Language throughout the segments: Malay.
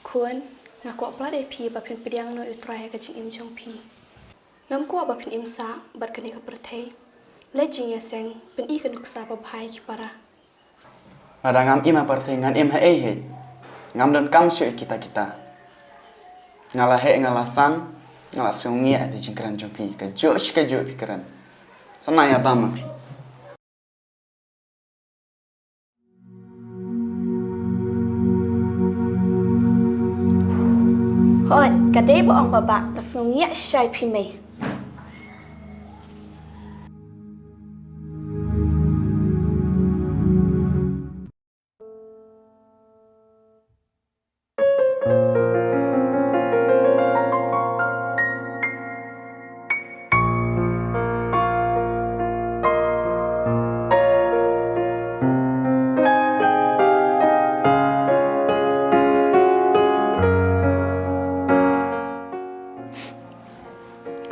ควรนักกว่าปลาได้พีบัดเพ็นไปยังหน่วยอุตรายกับจิงอิมจงพีน้ำกว่าบัดเพ็นอิมซาบัดกันในกับประเทศและจิงยาเซงเป็นอีกันนุกษาบภัยคิปาระ Ada ngam ima pertengah im he ngam dan kam syuk kita ngalah he ngalasan ngalah sungi di jingkran jompi kejuk pikiran sana ya bama pi Hoi, kadai boong babak tas ngiak syai pime.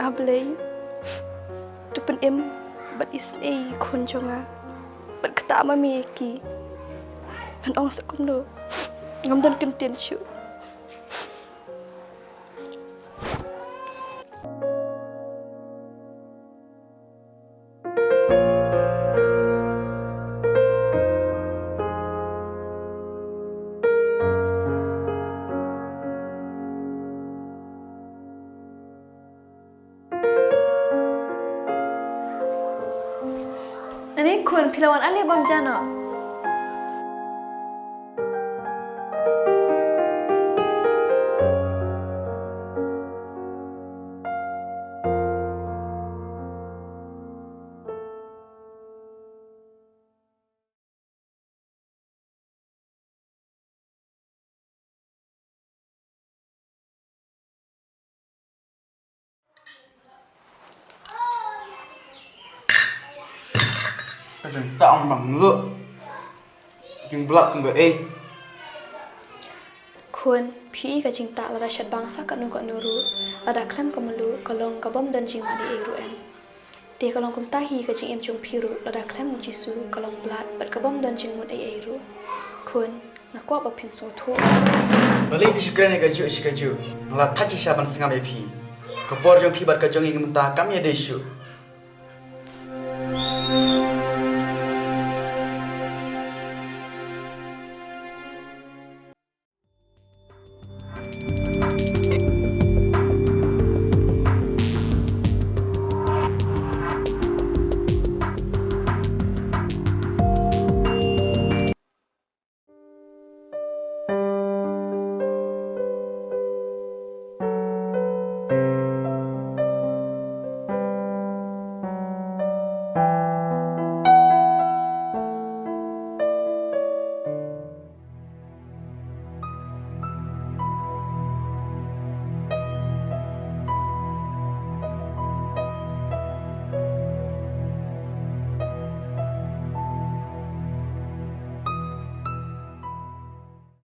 Ablay, tu pen em bat isnei kun jonga, bat kata ama meki, han ong sakum do, ngam dan kentien syu. Ini kun pilawan ali bam jana. Kadang tak om bang lu jing blak kembe Kun pi ka jing tak lada syat bangsa kat nuru lada klam kemelu kalong kabam dan jing madi eru em. Dia kalong kum tahi ka jing em jong piru lada klam jisu kalong blat bat kabam dan jing mud eru. Kun nakwa ba pin so thu. Balik pisyukran ga ju shi ga ju ngala tachi shaban singa me pi ko por jong pi bat ka jong ing menta kam ye de shu